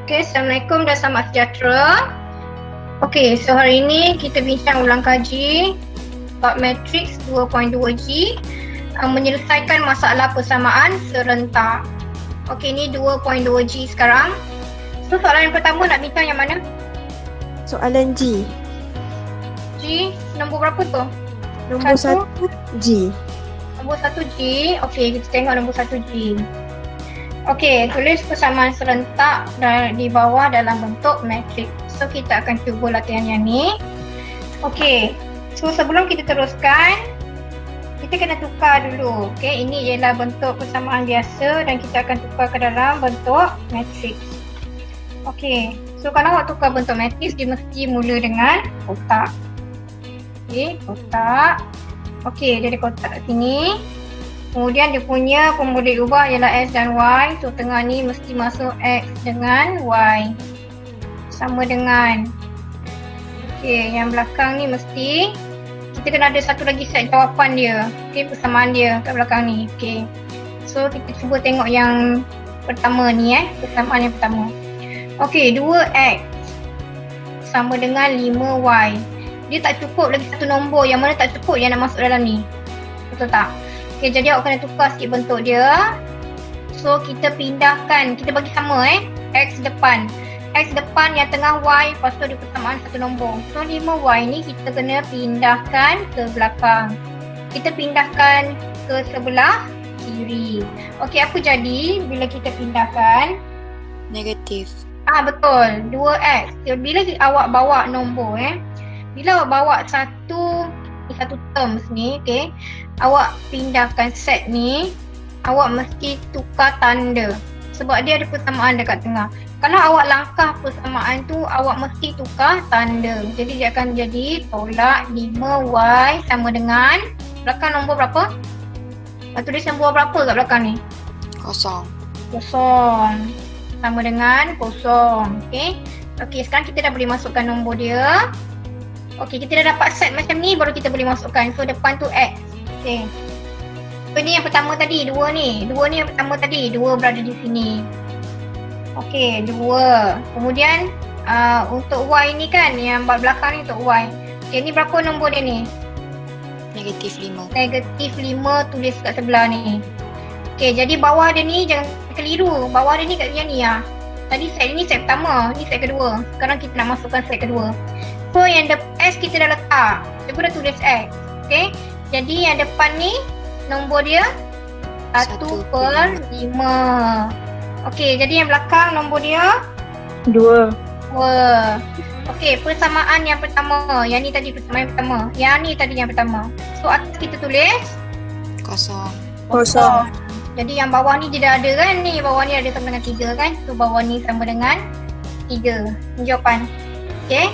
Okay, Assalamualaikum dan selamat sejahtera. Okay, so hari ini kita bincang ulang kaji bab matriks 2.2G, menyelesaikan masalah persamaan serentak. Okay, ini 2.2G sekarang. So soalan yang pertama nak bincang yang mana? Soalan G. G, nombor berapa tu? Nombor 1 G. Nombor 1G, okay, kita tengok nombor 1G. Okey, tulis persamaan serentak di bawah dalam bentuk matriks. So kita akan cuba latihan yang ni. Okey, so sebelum kita teruskan, kita kena tukar dulu. Okey, ini ialah bentuk persamaan biasa dan kita akan tukar ke dalam bentuk matriks. Okey, so kalau awak tukar bentuk matriks, dia mesti mula dengan kotak. Okey, kotak. Okey, dia ada kotak kat sini. Kemudian dia punya pemudik ubah ialah S dan Y. So tengah ni mesti masuk X dengan Y. Sama dengan. Okey, yang belakang ni mesti kita kena ada satu lagi set jawapan dia. Okey, persamaan dia kat belakang ni. Okey. So kita cuba tengok yang pertama ni persamaan yang pertama. Okey, 2X sama dengan 5Y. Dia tak cukup lagi satu nombor, yang mana tak cukup yang nak masuk dalam ni. Betul tak? Okay, jadi awak kena tukar sikit bentuk dia. So kita pindahkan, kita bagi sama X depan. X depan yang tengah Y, lepas tu dia persamaan satu nombor. So 5Y ni kita kena pindahkan ke belakang. Kita pindahkan ke sebelah kiri. Okay, apa jadi bila kita pindahkan? Negatif. Betul, 2X. Bila awak bawa nombor bila awak bawa satu term ni, okay, awak pindahkan set ni, awak mesti tukar tanda sebab dia ada persamaan dekat tengah. Kalau awak langkah persamaan tu, awak mesti tukar tanda. Jadi dia akan jadi tolak 5Y sama dengan belakang nombor berapa? Tulis nombor berapa kat belakang ni? Kosong. Kosong sama dengan kosong. Okay, okay, sekarang kita dah boleh masukkan nombor dia. Okey, kita dah dapat set macam ni, baru kita boleh masukkan. So depan tu X. Okey. So ni yang pertama tadi, 2 ni. 2 ni yang pertama tadi, 2 berada di sini. Okey, 2. Kemudian untuk Y ni kan, yang belakang ni untuk Y. Okey, ni berapa nombor dia ni? Negatif 5. Negatif 5 tulis kat sebelah ni. Okey, jadi bawah dia ni jangan keliru. Bawah dia ni kat yang ni Tadi set ni set pertama, ni set kedua. Sekarang kita nak masukkan set kedua. So yang S kita dah letak. Cuba dah tulis X. Okay. Jadi yang depan ni nombor dia 1/5. Okay, jadi yang belakang nombor dia 2. Okay, persamaan yang pertama. Yang ni tadi persamaan yang pertama. Yang ni tadi yang pertama. So atas kita tulis Kosong. Jadi yang bawah ni dia dah ada kan ni. Bawah ni ada sama dengan 3 kan. So bawah ni sama dengan 3. Ini jawapan. Okay.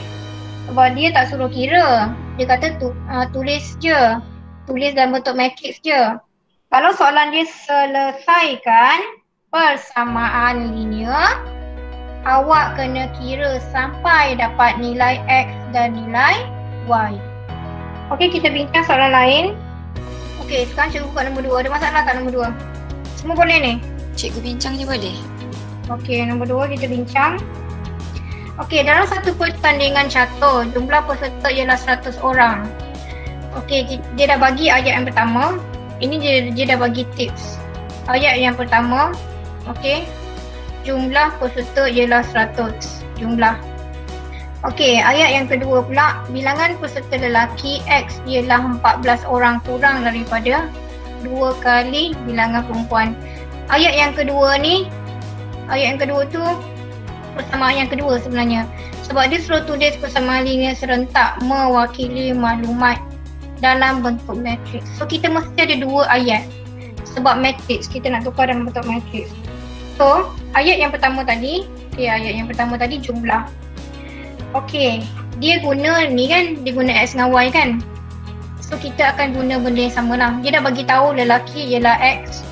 Sebab dia tak suruh kira. Dia kata tulis je. Tulis dalam bentuk matriks je. Kalau soalan dia selesaikan persamaan linear, awak kena kira sampai dapat nilai X dan nilai Y. Okey, kita bincang soalan lain. Okey, sekarang cikgu buka nombor 2. Ada masalah tak nombor 2? Semua boleh ni? Cikgu bincang je boleh? Okey, nombor 2 kita bincang. Okey, dalam satu pertandingan catur, jumlah peserta ialah 100 orang. Okey, dia dah bagi ayat yang pertama. Ini dia dah bagi tips. Ayat yang pertama, okey, jumlah peserta ialah 100. Jumlah. Okey, ayat yang kedua pula, bilangan peserta lelaki X ialah 14 orang kurang daripada 2 kali bilangan perempuan. Ayat yang kedua ni, ayat yang kedua tu persamaan yang kedua sebenarnya. Sebab dia suruh tulis persamaan linear serentak mewakili maklumat dalam bentuk matriks. So kita mesti ada 2 ayat. Sebab matriks, kita nak tukar dalam bentuk matriks. So ayat yang pertama tadi, ayat yang pertama tadi jumlah. Okey, dia guna ni kan, dia guna X dengan Y kan. So kita akan guna benda yang sama lah. Dia dah bagi tahu lelaki ialah X,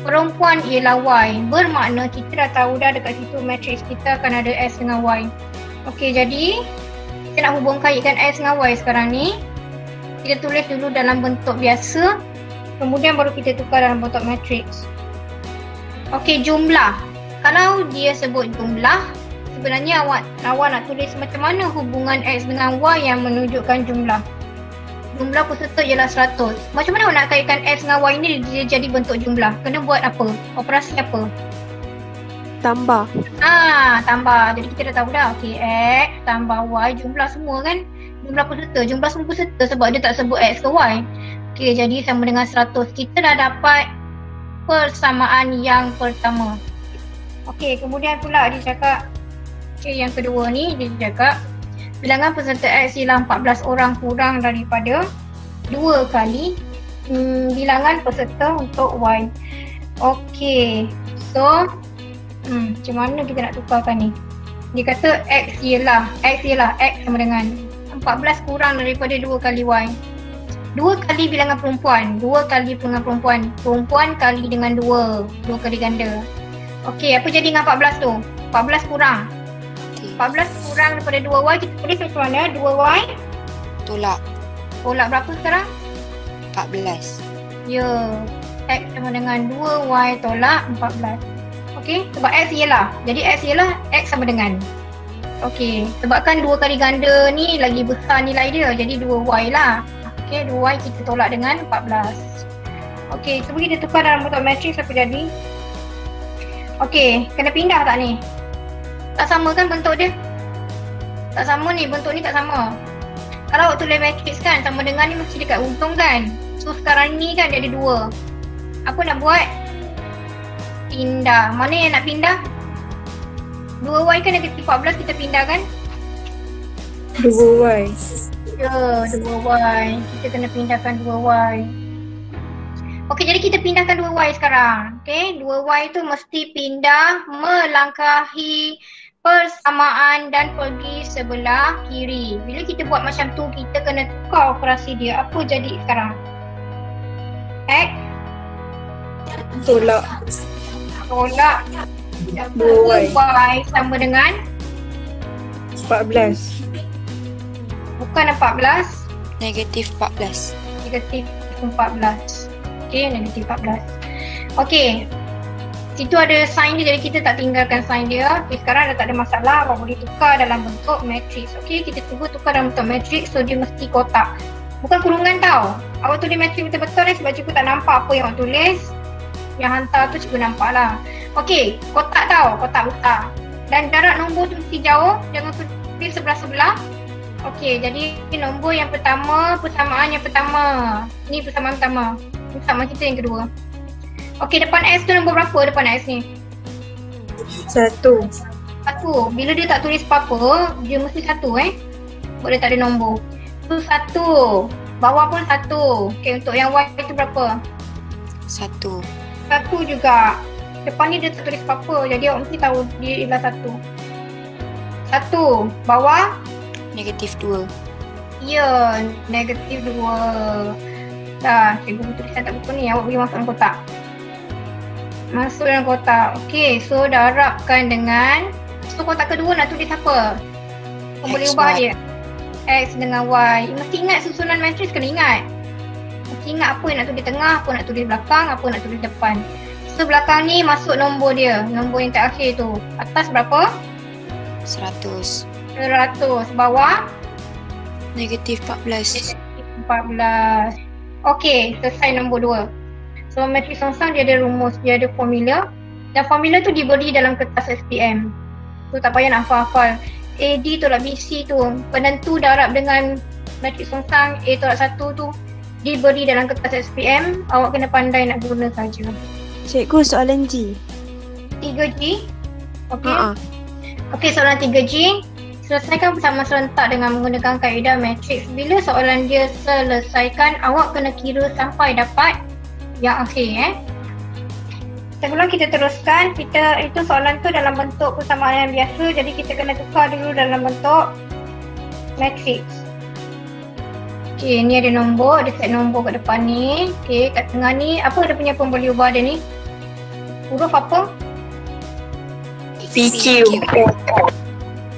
perempuan ialah Y. Bermakna kita dah tahu dah dekat situ matriks kita akan ada S dengan Y. Okey, jadi kita nak hubung kaitkan S dengan Y sekarang ni. Kita tulis dulu dalam bentuk biasa, kemudian baru kita tukar dalam bentuk matriks. Okey, jumlah. Kalau dia sebut jumlah, sebenarnya awak nak tulis macam mana hubungan X dengan Y yang menunjukkan jumlah. Jumlah peserta ialah 100. Macam mana awak nak kaitkan X dengan Y ni dia jadi bentuk jumlah? Kena buat apa? Operasi apa? Tambah. Tambah. Jadi kita dah tahu dah. Okey, X tambah Y, jumlah semua kan? Jumlah peserta. Jumlah semua peserta sebab dia tak sebut X ke Y. Okey, jadi sama dengan 100. Kita dah dapat persamaan yang pertama. Okey, kemudian pula dia cakap yang kedua ni dia cakap bilangan peserta X ialah 14 orang kurang daripada 2 kali bilangan peserta untuk Y. Okey. So macam mana kita nak tukarkan ni? Dia kata X ialah X sama dengan 14 kurang daripada 2 kali Y. 2 kali bilangan perempuan, 2 kali bilangan perempuan. Perempuan kali dengan 2 kali ganda. Okey, apa jadi dengan 14 tu? 14 kurang 14 kurang daripada 2Y, kita tulis macam mana? 2Y Tolak tolak berapa sekarang? 14. Ya, X sama dengan 2Y tolak 14. Okey, sebab X ialah. Jadi X ialah X sama dengan. Okey, sebabkan 2 kali ganda ni lagi besar nilai dia, jadi 2Y lah. Okey, 2Y kita tolak dengan 14. Okey, cuba kita tukar dalam bentuk matriks apa jadi? Okey, kena pindah tak ni? Tak sama kan bentuk dia? Tak sama ni, bentuk ni tak sama. Kalau awak tulis matriks kan, sama dengan ni mesti dekat untung kan? So sekarang ni kan dia ada 2. Apa nak buat? Pindah. Mana yang nak pindah? 2Y kan negatif 14, kita pindah kan? 2Y. Ya, 2Y. Kita kena pindahkan 2Y. Okey, jadi kita pindahkan 2Y sekarang. Okey, 2Y tu mesti pindah melangkahi persamaan dan pergi sebelah kiri. Bila kita buat macam tu, kita kena tukar operasi dia. Apa jadi sekarang? X Tolak. 2Y sama dengan 14. bukan 14, Negatif 14. negatif 14. Okey, negatif 14. Okey, situ ada sign dia, jadi kita tak tinggalkan sign dia. Okay, sekarang dah tak ada masalah, awak boleh tukar dalam bentuk matriks. Okey, kita cuba tukar dalam bentuk matriks, so dia mesti kotak. Bukan kurungan tau. Awak tulis matriks betul-betul sebab cikgu tak nampak apa yang awak tulis. Yang hantar tu cikgu nampak lah. Okey, kotak tau, kotak besar. Dan jarak nombor tu mesti jauh, jangan tulis sebelah-sebelah. Okey, jadi nombor yang pertama, persamaan yang pertama. Ni persamaan pertama. Persamaan kita yang kedua. Okey, depan X tu nombor berapa depan X ni? 1. 1. Bila dia tak tulis apa-apa, dia mesti 1 Sebab dia tak ada nombor. Tu 1. Bawah pun 1. Okey, untuk yang Y tu berapa? 1. 1 juga. Depan ni dia tak tulis apa-apa, jadi awak mesti tahu dia ialah 1. 1. Bawah? Negatif 2. Ya, negatif 2. Dah, cikgu tulisan tak buku ni, awak pergi masuk dalam kotak. Masuk dalam kotak. Okey, so darabkan dengan, so kotak kedua nak tulis apa? Kau boleh X, ubah Y. dia. X dengan Y. Mesti ingat susunan matriks, kena ingat. Mesti ingat apa yang nak tulis tengah, apa nak tulis belakang, apa nak tulis depan. So belakang ni masuk nombor dia, nombor yang terakhir tu. Atas berapa? 100. 100. Bawah? Negatif 14. 14. Okey, selesai nombor 2. So matriks songsang dia ada rumus, dia ada formula. Dan formula tu diberi dalam kertas SPM. Tu tak payah nak hafal-hafal. AD tolak BC tu, penentu darab dengan matriks songsang A tolak 1 tu diberi dalam kertas SPM. Awak kena pandai nak guna saja. Cikgu, soalan G. 3G. Okey. Ha. Okey, soalan 3G. Selesaikan persamaan serentak dengan menggunakan kaedah matriks. Bila soalan dia selesaikan, awak kena kira sampai dapat yang akhir Sebelum kita teruskan, itu soalan tu dalam bentuk persamaan yang biasa, jadi kita kena tukar dulu dalam bentuk matriks. Okey, ni ada nombor, ada set nombor kat depan ni. Okey, kat tengah ni, apa dia punya pembeli ubah dia ni? Huruf apa? PQ.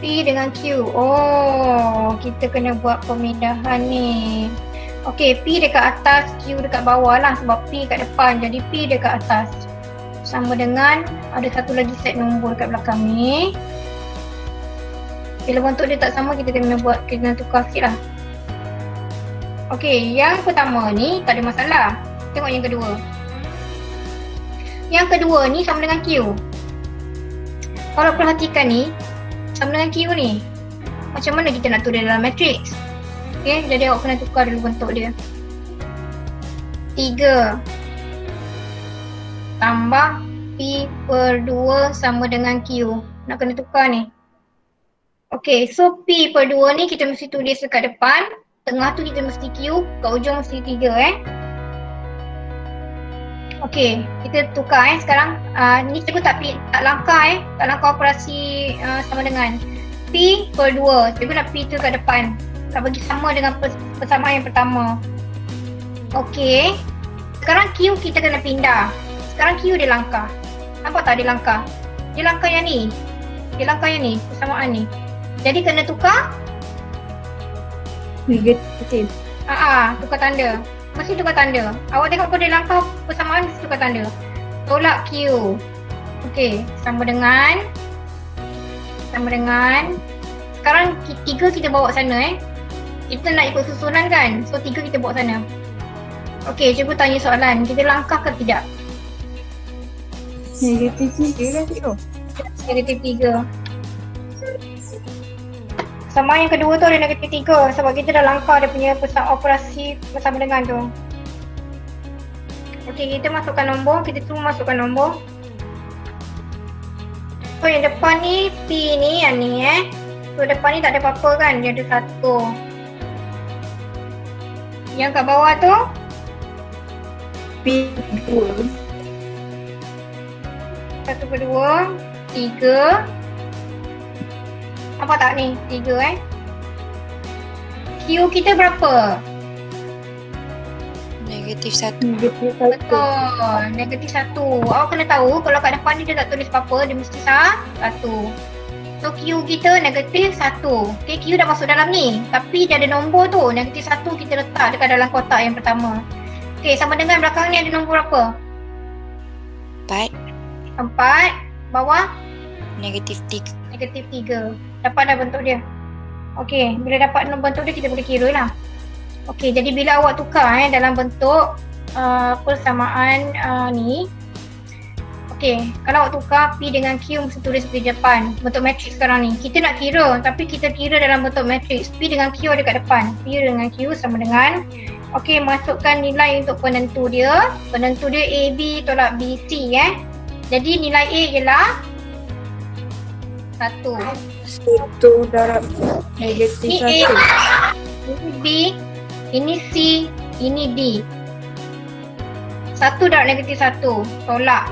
P dengan Q. Oh, kita kena buat pemindahan ni. Okey, P dekat atas, Q dekat bawah lah sebab P kat depan. Jadi P dekat atas. Sama dengan ada satu lagi set nombor dekat belakang ni. Bila bentuk dia tak sama, kita kena tukar sikit lah. Okey, yang pertama ni tak ada masalah. Tengok yang kedua. Yang kedua ni sama dengan Q. Kalau perhatikan ni, sama dengan Q ni. Macam mana kita nak tulis dalam matrix? Okey, jadi awak kena tukar dulu bentuk dia. 3 tambah P per 2 sama dengan Q. Nak kena tukar ni. Okey, so P per 2 ni kita mesti tulis dekat depan. Tengah tu kita mesti Q, kat ujung mesti 3 Okey, kita tukar sekarang. Ni cikgu tak langkah tak langkah operasi sama dengan P per 2. Cikgu nak P tu kat depan. Tak bagi sama dengan persamaan yang pertama. Okey. Sekarang Q kita kena pindah. Sekarang Q dia langkah. Nampak tak dia langkah? Dia langkah yang ni. Dia langkah yang ni, persamaan ni. Jadi kena tukar negatif. tukar tanda. Mesti tukar tanda. Awak tengok kalau dia langkah persamaan mesti tukar tanda. Tolak Q. Okey, sama dengan sekarang 3 kita bawa sana Kita nak ikut susunan kan? So 3 kita bawa sana. Okey, cikgu tanya soalan. Kita langkah ke tidak? Negatif 3 kan cikgu? Negatif 3. Sama yang kedua tu ada negatif 3 sebab kita dah langkah dia punya operasi bersama dengan tu. Okey, kita masukkan nombor. Kita cuma masukkan nombor. So yang depan ni P ni, yang ni So depan ni tak ada apa-apa kan? Dia ada 1. Yang kat bawah tu P 2. 1 per 2, 3. Apa tak ni? 3 Q kita berapa? Negatif 1. Betul, negatif 1. Awak kena tahu kalau kat depan ni dia tak tulis apa-apa, dia mesti 1. So Q kita negatif 1. Okay, Q dah masuk dalam ni. Tapi dia ada nombor tu, negatif 1 kita letak dekat dalam kotak yang pertama. Okay, sama dengan belakang ni ada nombor berapa? 4. 4. Bawah? Negatif 3. Negatif 3. Dapat dah bentuk dia. Okey, bila dapat bentuk dia kita boleh kira lah. Okey, jadi bila awak tukar dalam bentuk persamaan ni. Okey, kalau awak tukar P dengan Q mesti tulis seperti depan. Bentuk matrix sekarang ni. Kita nak kira tapi kita kira dalam bentuk matrix. P dengan Q ada kat depan. P dengan Q sama dengan. Okey, masukkan nilai untuk penentu dia. Penentu dia AB tolak BC Jadi nilai A ialah 1. 1 darab negatif 1. Ini B, ini C, ini D. 1 darab negatif 1. Tolak.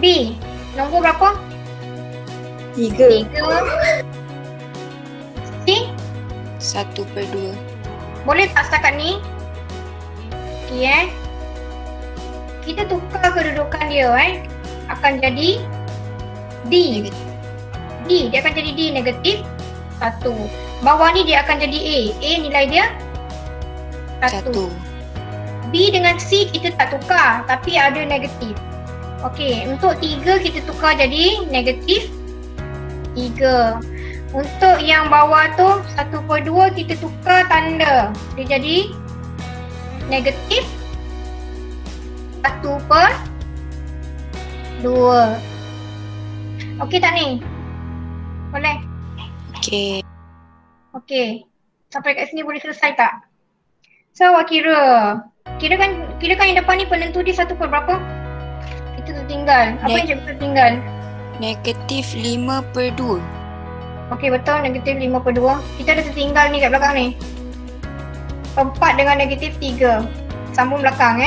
B, nombor berapa? 3. 3. C, 1 per 2. boleh tak setakat ni? Okey kita tukar kedudukan dia akan jadi D. D, dia akan jadi D negatif 1. Bawah ni dia akan jadi A. A nilai dia 1. 1. B dengan C kita tak tukar tapi ada negatif. Okey, untuk 3 kita tukar jadi negatif 3. Untuk yang bawah tu 1 per 2 kita tukar tanda. Dia jadi negatif 1 per 2. Okey tak ni? Boleh? Okey. Okey. Sampai kat sini boleh selesai tak? So awak kira. Kirakan yang depan ni penentu dia 1 per berapa? Itu tertinggal. Apa yang cikgu tertinggal? Negatif 5 per 2. Okey betul, negatif 5 per 2. Kita ada tertinggal ni kat belakang ni. 4 dengan negatif 3. Sambung belakang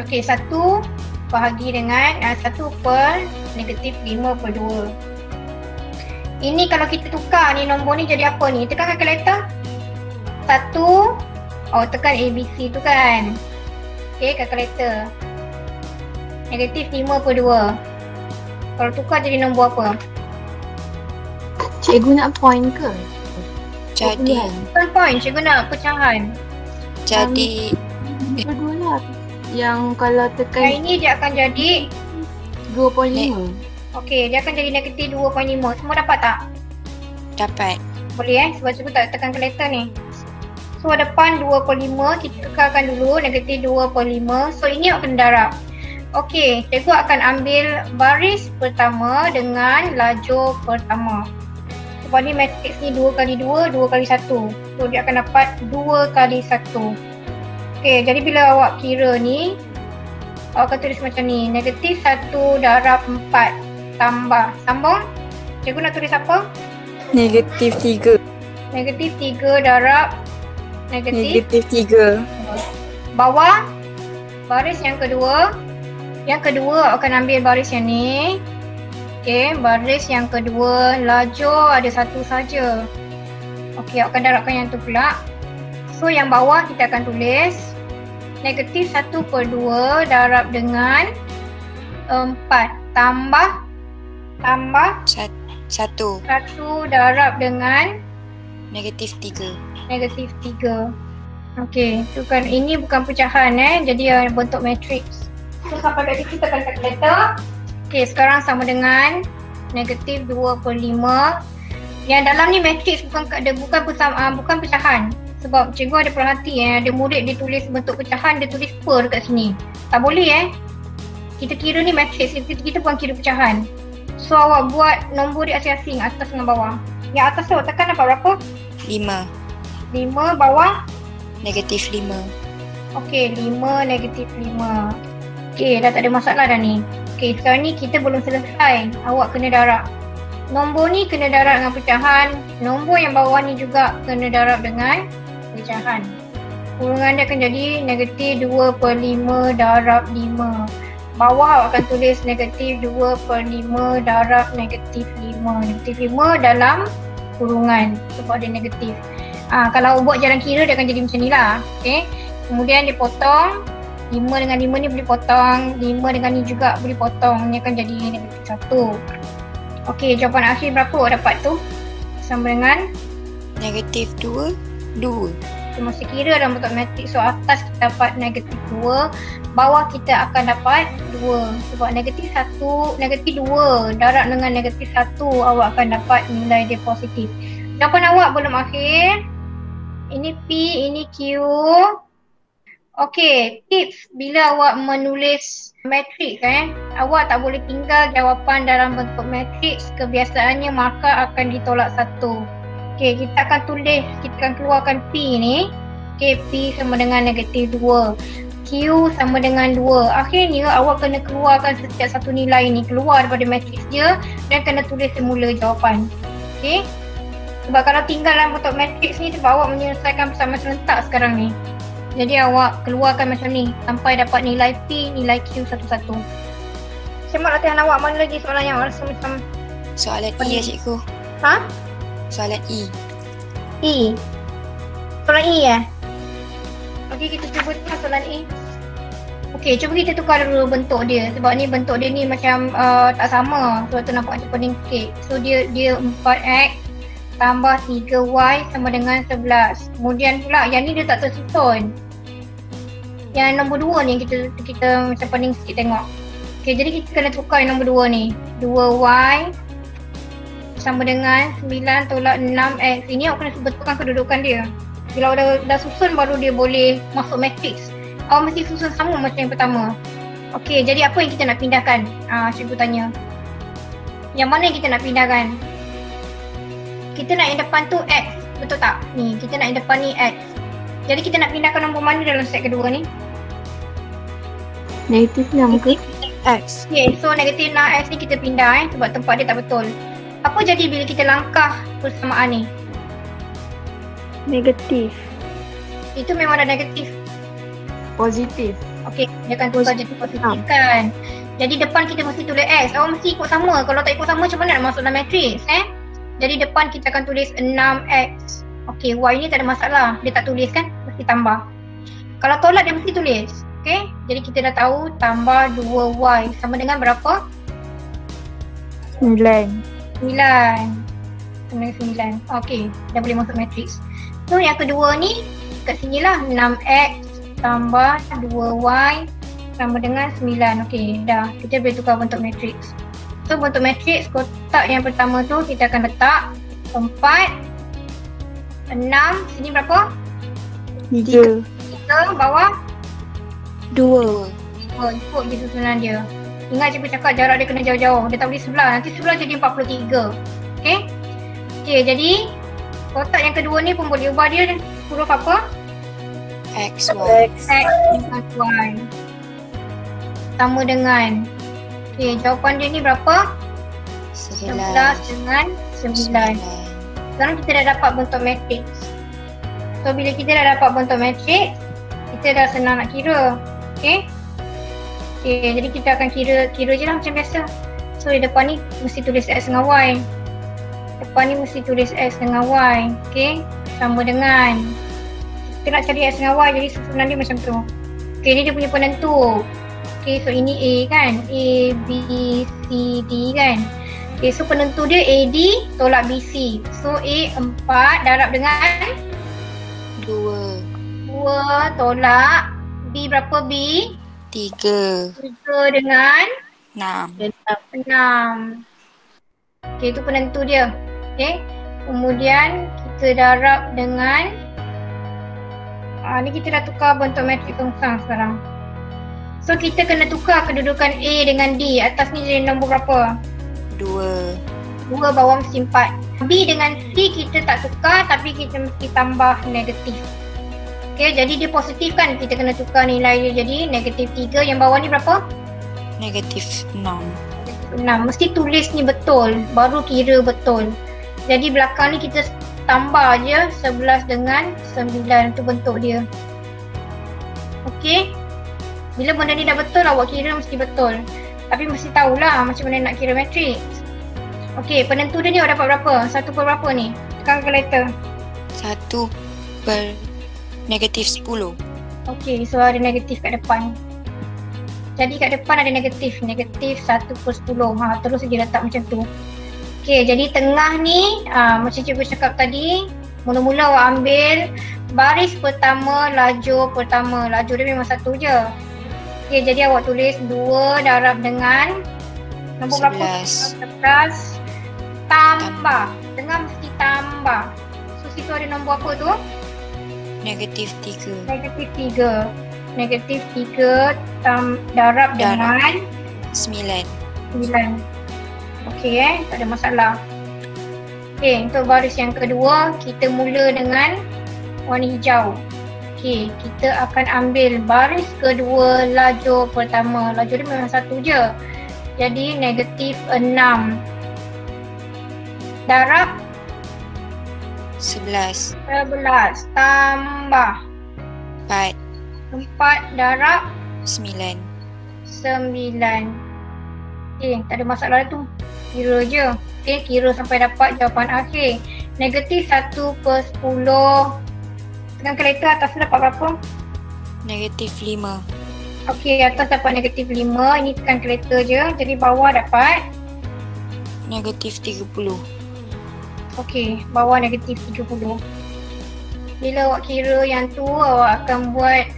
Okey, 1 bahagi dengan 1 per negatif 5 per 2. Ini kalau kita tukar ni nombor ni jadi apa ni? Tekan kalkulator. 1. Tekan ABC tu kan. Okey, kalkulator. Negatif 5 per 2. Kalau tukar jadi nombor apa? Cikgu nak point ke? Jadi Bukan point, cikgu nak pecahan. jadi Kedua lah. Yang kalau Yang tekan ini dia akan jadi 2.5. Okey, dia akan jadi negatif 2.5. Semua dapat tak? Dapat. Boleh sebab cikgu tak tekan letter ni. So depan 2/5, kita kekalkan dulu negatif 2/5. So ini akan darab. Okey, cikgu akan ambil baris pertama dengan lajur pertama. Sebab ni matriks ni 2x2, 2x1. So dia akan dapat 2x1. Okey, jadi bila awak kira ni, awak akan tulis macam ni. Negatif 1 darab 4 tambah. Sambung. Cikgu nak tulis apa? Negatif 3. Negatif 3 darab negatif Negatif 3. bawah baris yang kedua. Yang kedua akan ambil baris yang ni. Okey, baris yang kedua lajur ada satu saja. Okey, awak akan darabkan yang tu pula. So yang bawah kita akan tulis negatif 1/2 darab dengan 4 tambah 1. 1 darab dengan Negatif 3. negatif 3. Okey, tu kan ini bukan pecahan jadi bentuk matriks. So sampai kat situ tekan kalkulator. Okey, sekarang sama dengan negatif 2/5. Yang dalam ni matriks bukan pecahan. Sebab cikgu ada perhati ada murid dia tulis bentuk pecahan, dia tulis per dekat sini. Tak boleh Kita kira ni matriks, kita bukan kira pecahan. So awak buat nombor dia asing-asing atas dengan bawah. Yang atas tu awak tekan dapat berapa? 5. 5, bawah? Negatif 5. Okey, 5 negatif 5. Okey, dah tak ada masalah dah ni. Okey, sekarang ni kita belum selesai. Awak kena darab. Nombor ni kena darab dengan pecahan. Nombor yang bawah ni juga kena darab dengan pecahan. Kurungan dia akan jadi negatif 2/5 darab 5. Bawah awak akan tulis negatif 2/5 darab negatif 5. Negatif 5 dalam kurungan sebab dia negatif. Kalau buat jalan kira dia akan jadi macam ni lah. Okay. Kemudian dia potong. 5 dengan 5 ni boleh potong. 5 dengan ni juga boleh potong. Ni akan jadi negatif 1. Okey, jawapan akhir berapa awak dapat tu? Sama dengan Negatif 2. 2. kita mesti kira dalam bentuk matriks. So atas kita dapat negatif 2, bawah kita akan dapat 2. Sebab negatif 1, negatif 2 darab dengan negatif 1, awak akan dapat nilai dia positif. Jawapan awak belum akhir. Ini P, ini Q. Okey, tips bila awak menulis matriks awak tak boleh tinggal jawapan dalam bentuk matriks. Kebiasaannya markah akan ditolak 1. Okey, kita akan keluarkan P ni. Okey, P sama dengan negatif 2. Q sama dengan 2. Akhirnya awak kena keluarkan setiap satu nilai ni keluar daripada matriks dia dan kena tulis semula jawapan. Okey. Sebab kalau tinggal dalam bentuk matriks ni sebab awak menyelesaikan persamaan serentak sekarang ni. Jadi awak keluarkan macam ni sampai dapat nilai P, nilai Q satu-satu. Semak latihan awak, mana lagi soalan yang awak rasa macam Soalan E ya cikgu. Ha? Soalan E. E. Soalan E Okey, kita cuba tengok soalan E. Okey, cuba kita tukar dulu bentuk dia. Sebab ni bentuk dia ni macam tak sama. Sebab tu nampak macam pening sikit. So dia 4x tambah 3y sama dengan 11. Kemudian pula yang ni dia tak tersusun. Yang nombor 2 ni kita macam pening sikit tengok. Okey, jadi kita kena tukar yang nombor 2 ni. 2y sama dengan 9 tolak 6x. Ini awak kena betulkan kedudukan dia. Bila awak dah susun baru dia boleh masuk matriks. Awak mesti susun sama macam yang pertama. Okey, jadi apa yang kita nak pindahkan? Cikgu tanya. Yang mana yang kita nak pindahkan? Kita nak yang depan tu x, betul tak? Ni, kita nak yang depan ni x. Jadi kita nak pindahkan nombor mana dalam set kedua ni? Negatif 6 ke? X. Okay, so negatif 6x ni kita pindah sebab tempat dia tak betul. Apa jadi bila kita langkah persamaan ni? Negatif. Itu memang dah negatif. Positif. Okey, dia akan tukar jadi positif kan. Jadi depan kita mesti tulis x. Awak mesti ikut sama. Kalau tak ikut sama macam mana nak masuk dalam matriks Jadi depan kita akan tulis 6x. Okey, y ni tak ada masalah. Dia tak tulis kan? Mesti tambah. Kalau tolak dia mesti tulis. Okey, jadi kita dah tahu tambah 2y sama dengan berapa? 9. 9. Sama dengan 9. Okey, dah boleh masuk matriks. So yang kedua ni kat sinilah 6x tambah 2y sama dengan 9. Okey, dah. Kita boleh tukar bentuk matriks. So So bentuk matriks kotak yang pertama tu kita akan letak 4, 6, sini berapa? 3. 3, bawah 2. ikut je susunan dia. Ingat cikgu cakap jarak dia kena jauh-jauh. Dia tak boleh sebelah. Nanti sebelah jadi 43. Okay. Okay, jadi kotak yang kedua ni pun boleh ubah dia huruf apa? X, Y. X. X dengan Y. Sama dengan. Okay, jawapan dia ni berapa? 11 dengan 9. Sekarang kita dah dapat bentuk matriks. So bila kita dah dapat bentuk matriks, kita dah senang nak kira. Okay. Okay, jadi kita akan kira je lah macam biasa. So di depan ni mesti tulis X dengan Y. Depan ni mesti tulis X dengan Y. Okay, sama dengan. Kita nak cari X dengan Y, jadi susunan dia macam tu. Okay, ni dia punya penentu. Okay, so ini A kan. A, B, C, D kan. Okay, so penentu dia AD tolak BC. So A 4 darab dengan 2. 2 tolak B berapa B? 3. 3 dengan 6. 6. Okay, itu penentu dia. Okay, kemudian kita darab dengan ni kita dah tukar bentuk matrik tongsang sekarang. So kita kena tukar kedudukan A dengan D. Atas ni jadi nombor berapa? 2. 2, bawah mesti 4. B dengan C kita tak tukar tapi kita mesti tambah negatif. Okay, jadi dia positif kan, kita kena tukar nilai dia jadi negatif 3. Yang bawah ni berapa? Negatif 6. 6. Mesti tulis ni betul, baru kira betul. Jadi belakang ni kita tambah je 11 dengan 9, tu bentuk dia. Okay, bila benda ni dah betul, awak kira mesti betul. Tapi mesti tahulah macam mana nak kira matriks. Okay, penentu dia ni awak dapat berapa? 1 per berapa ni? Tekan kalkulator. 1 per negatif 10. Okay, so ada negatif kat depan. Jadi kat depan ada negatif. Negatif 1 per 10. Terus dia letak macam tu. Okay, jadi tengah ni macam cikgu cakap tadi, mula-mula awak ambil baris pertama, lajur pertama. Lajur dia memang satu je. Okay, jadi awak tulis 2 darab dengan nombor berapa? 11 tambah. Tengah mesti tambah. So situ ada nombor apa tu? Negatif 3. Negatif 3. Negatif 3 darab dengan 9. 9. Okey tak ada masalah. Okey, untuk baris yang kedua, kita mula dengan warna hijau. Okey, kita akan ambil baris kedua lajur pertama. Lajur dia memang satu je. Jadi negatif 6. Darab 11. 11 tambah 4. 4 darab 9. 9. Okay, tak ada masalah tu. Kira je. Okay, kira sampai dapat jawapan akhir. Negatif 1 per 10. Tekan kalkulator, atas dapat berapa? Negatif 5. Okay, atas dapat negatif 5. Ini tekan kalkulator je. Jadi bawah dapat? Negatif 30. Okay, bawah negatif 30. Bila awak kira yang tu, awak akan buat,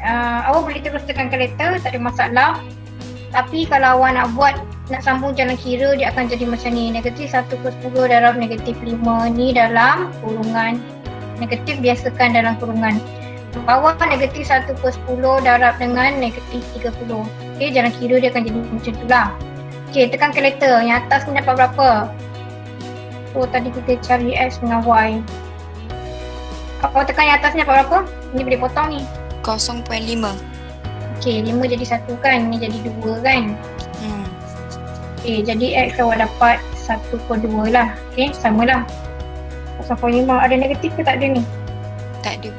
awak boleh terus tekan kalkulator, tak ada masalah. Tapi kalau awak nak buat, nak sambung jalan kira, dia akan jadi macam ni. Negatif 1 per 10 darab negatif 5 ni dalam kurungan. Negatif biasakan dalam kurungan. Bawah negatif 1 per 10 darab dengan negatif 30. Okay, jalan kira dia akan jadi macam tu lah. Okay, tekan kalkulator. Yang atas ni dapat berapa? So tadi kita cari X dengan Y. Awak tekan yang atas ni dapat berapa? Ini boleh potong ni. 0.5. Okay, 5 jadi 1 kan? Ni jadi 2 kan? Okay, jadi X awak dapat 1 per 2 lah. Okay, samalah. 0.5. Ada negatif ke tak ada ni? Tak ada.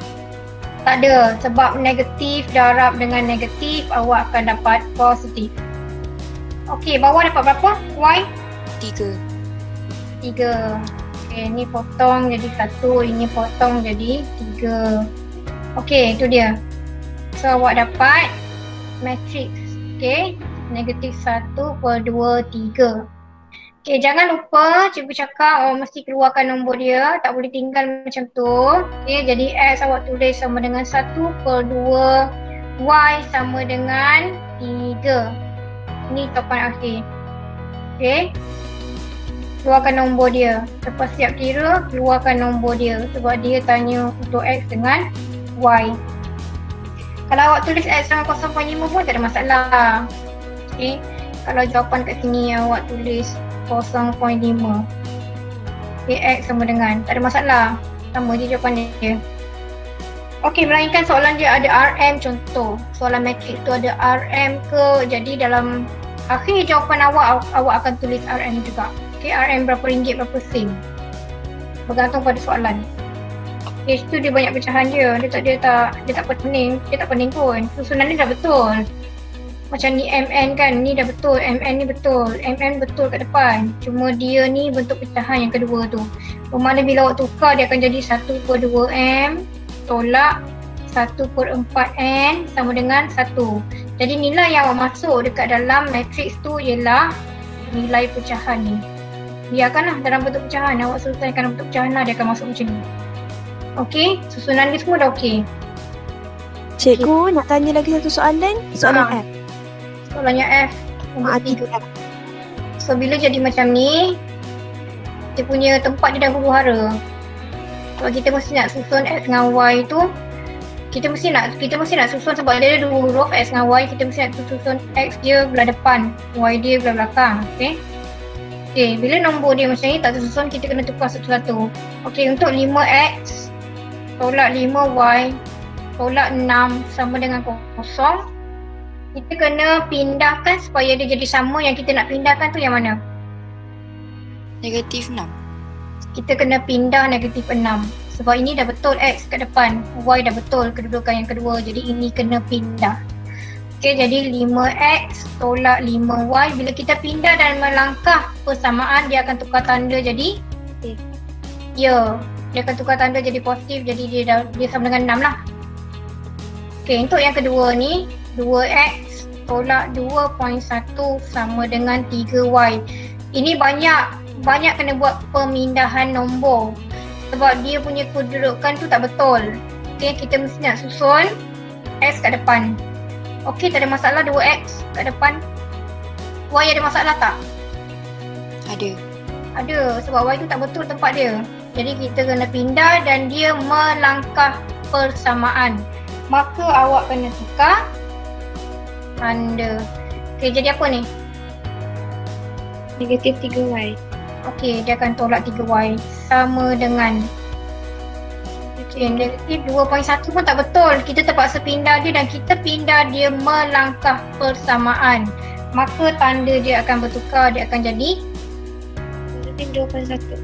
Tak ada. Sebab negatif darab dengan negatif, awak akan dapat positif. Okay, bawah dapat berapa? Y? 3. 3. Okay, ni potong jadi 1. Ini potong jadi 3. Okay, itu dia. So, awak dapat matriks. Okay, negatif 1 per 2, 3. Okay, jangan lupa cikgu cakap awak mesti keluarkan nombor dia. Tak boleh tinggal macam tu. Okay, jadi X awak tulis sama dengan 1 per 2. Y sama dengan 3. Ini jawapan akhir. Okay. Keluarkan nombor dia. Lepas siap kira, keluarkan nombor dia. Sebab dia tanya untuk X dengan Y. Kalau awak tulis X dengan 0.5 pun tak ada masalah. Okay. Kalau jawapan kat sini awak tulis 0.5. Okay, X sama dengan, tak ada masalah. Sama je jawapan dia. Okay, melainkan soalan dia ada RM contoh. Soalan matrik tu ada RM ke, jadi dalam akhir jawapan awak akan tulis RM juga. Okay, RM berapa ringgit, berapa sen. Bergantung pada soalan. Okay, situ dia banyak pecahan dia. Dia tak pening pun. Susunan dia dah betul. Macam ni MN kan, ni dah betul. MN ni betul. MN betul kat depan. Cuma dia ni bentuk pecahan yang kedua tu. Bermakna bila awak tukar dia akan jadi 1/2M tolak 1/4N sama dengan 1. Jadi nilai yang awak masuk dekat dalam matriks tu ialah nilai pecahan ni. Biarkanlah dalam bentuk pecahan, awak selesaikan dalam bentuk pecahan lah, dia akan masuk macam ni. Okey, susunan dia semua dah okey. Cikgu nak tanya lagi satu soalan. Soalan F. Soalannya F. Nombor 3. So bila jadi macam ni, dia punya tempat dia dah huru-hara. Kalau kita mesti nak susun X dengan Y tu, kita mesti nak susun sebab dia ada dua huruf X dengan Y, kita mesti nak susun X dia belah depan, Y dia belah belakang. Okey. Okey, bila nombor dia macam ni tak tersusun, kita kena tukar satu-satu. Okey, untuk 5X tolak 5Y tolak 6 sama dengan 0, kita kena pindahkan supaya dia jadi sama. Yang kita nak pindahkan tu yang mana? Negatif 6. Kita kena pindah negatif 6. Sebab ini dah betul X kat depan, Y dah betul kedudukan yang kedua. Jadi ini kena pindah. Okey, jadi 5X tolak 5Y. Bila kita pindah dan melangkah persamaan, dia akan tukar tanda jadi ya, dia akan tukar tanda jadi positif. Jadi dia sama dengan 6 lah. Okey, untuk yang kedua ni 2X tolak 2.1 sama dengan 3Y. Ini banyak kena buat pemindahan nombor sebab dia punya kedudukan tu tak betul. Okey, kita mesti nak susun X kat depan. Okey, tak ada masalah 2X kat depan. Y ada masalah tak? Ada, sebab Y tu tak betul tempat dia. Jadi kita kena pindah dan dia melangkah persamaan. Maka awak kena tukar tanda. Okey, jadi apa ni? Negatif 3Y. Okey, dia akan tolak 3Y sama dengan negatif 2.1 pun tak betul. Kita terpaksa pindah dia dan kita pindah dia melangkah persamaan. Maka tanda dia akan bertukar, dia akan jadi Negatif 2.1.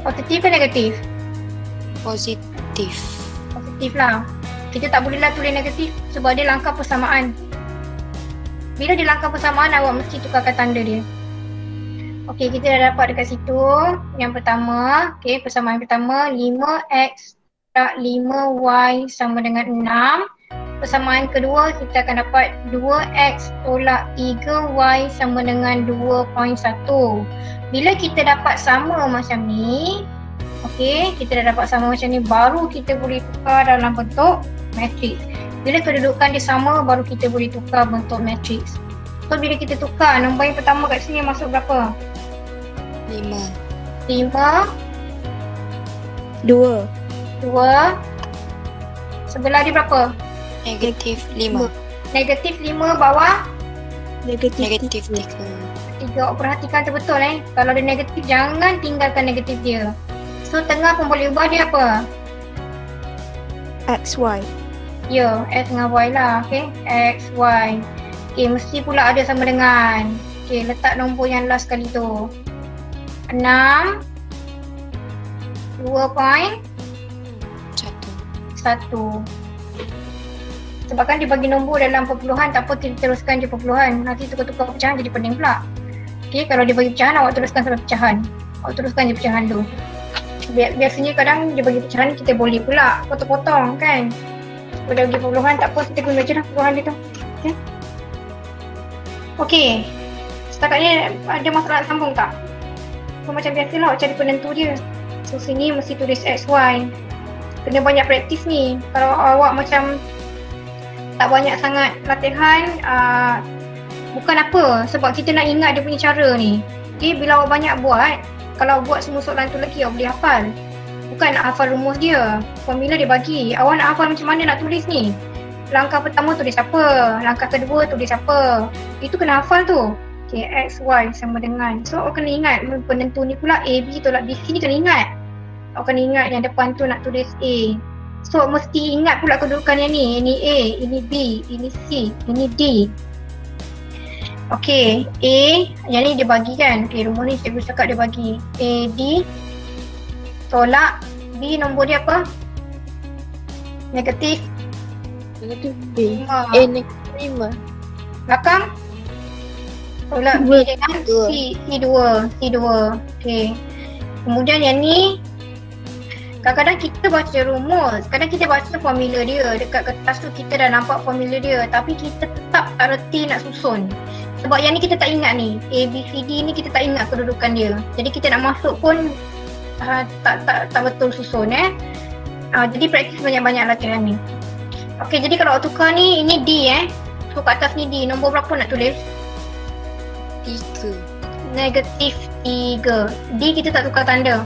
positif ke negatif? Positif. Positif lah. Kita tak bolehlah tulis negatif sebab dia langkah persamaan. Bila dia langkah persamaan, awak mesti tukarkan tanda dia. Okey, kita dah dapat dekat situ. Yang pertama, okey, persamaan pertama 5X tak 5Y sama dengan 6. Persamaan kedua kita akan dapat 2X tolak 3Y sama dengan 2.1. Bila kita dapat sama macam ni, okey, kita dah dapat sama macam ni, baru kita boleh tukar dalam bentuk matriks. Bila kedudukan dia sama, baru kita boleh tukar bentuk matriks. So bila kita tukar, nombor yang pertama kat sini masuk berapa? 5. 2. Sebelah dia berapa? Negatif 5. Negatif 5 bawah Negatif 3. 3. Awak perhatikan tu betul Kalau dia negatif, jangan tinggalkan negatif dia. So tengah pun boleh ubah dia apa? XY. Ya, X dengan Y lah. Okay, X, Y. Okay, mesti pula ada sama dengan. Okay, letak nombor yang last kali tu. 6 2.1. Sebab kan dia bagi nombor dalam perpuluhan, tak apa kita teruskan je perpuluhan. Nanti tukar-tukar pecahan jadi pening pula. Okay, kalau dia bagi pecahan, awak teruskan sampai pecahan. Awak teruskan je pecahan tu. Biasanya kadang dia bagi pecahan, kita boleh pula potong-potong kan. Kalau dia bagi perpuluhan, tak apa, kita guna je lah perpuluhan dia tu. Okay. Okay. Setakat ni ada masalah nak sambung tak? So macam biasalah awak cari penentu dia. So sini mesti tulis XY. Kena banyak praktis ni. Kalau awak macam tak banyak sangat latihan, Bukan apa, sebab kita nak ingat dia punya cara ni. Okay, bila awak banyak buat, kalau buat semua soalan tu lagi awak boleh hafal. Bukan nak hafal rumus dia, formula dia bagi. Awak nak hafal macam mana nak tulis ni? Langkah pertama tulis apa, langkah kedua tulis apa. Itu kena hafal tu. Okay, X, Y sama dengan. So awak kena ingat penentu ni pula A, B tolak B, C ni kena ingat. Awak kena ingat yang depan tu nak tulis A. So mesti ingat pula kedudukan yang ni. Ini A, ini B, ini C, ini D. Okay, A, yang ni dia bagi kan. Okay, rumus ni cikgu cakap dia bagi. A, D, tolak B, nombor dia apa? Negatif. Negatif B. 5. Negatif 5. Belakang. Tolak B dengan C2. Okay. Kemudian yang ni, kadang-kadang kita baca rumus, kadang kita baca formula dia. Dekat kertas tu kita dah nampak formula dia, tapi kita tetap tak reti nak susun. Sebab yang ni kita tak ingat ni, A, B, C, D ni kita tak ingat kedudukan dia. Jadi kita nak masuk pun tak betul susun jadi praktis banyak-banyak latihan ni. Okay, jadi kalau awak tukar ni, ini D so kat atas ni D, nombor berapa nak tulis? 3. Negatif 3. D kita tak tukar tanda.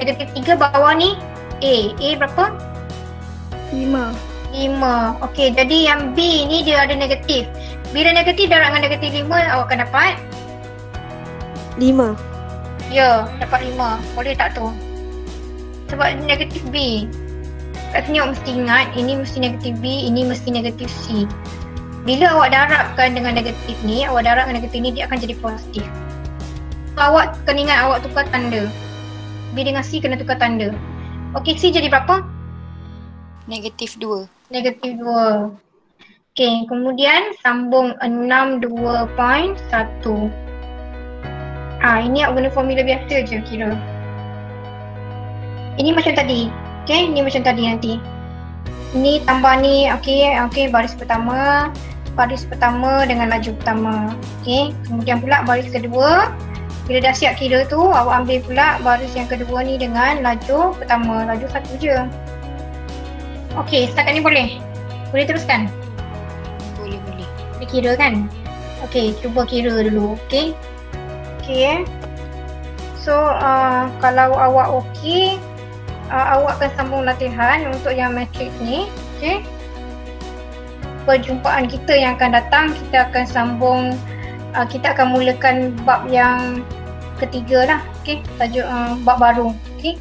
Negatif 3 bawah ni A. A berapa? 5. 5. Okey, jadi yang B ni dia ada negatif. Bila negatif darab dengan negatif 5 awak akan dapat? 5. Ya, dapat 5. Boleh tak tu? Sebab negatif B. Kat sini awak mesti ingat, ini mesti negatif B, ini mesti negatif C. Bila awak darabkan dengan negatif ni, awak darab dengan negatif ni, dia akan jadi positif. So, awak kena ingat awak tukar tanda. B dengan C kena tukar tanda. Okey, C jadi berapa? Negatif 2. Negatif 2. Okey, kemudian sambung 62.1. Ini awak guna formula biasa je kira. Ini macam tadi. Okey, ini macam tadi nanti. Ini tambah ni, okey, baris pertama dengan laju pertama. Okey, kemudian pula baris kedua. Bila dah siap kira tu, awak ambil pula baris yang kedua ni dengan laju pertama. Laju satu je. Okey, setakat ni boleh? Boleh teruskan? Boleh. Boleh kira kan? Okey, cuba kira dulu. Okey. So, kalau awak okey, awak akan sambung latihan untuk yang matrik ni. Okey. Perjumpaan kita yang akan datang, kita akan sambung, kita akan mulakan bab yang ketiga lah. Okey, tajuk bab baru. Okey.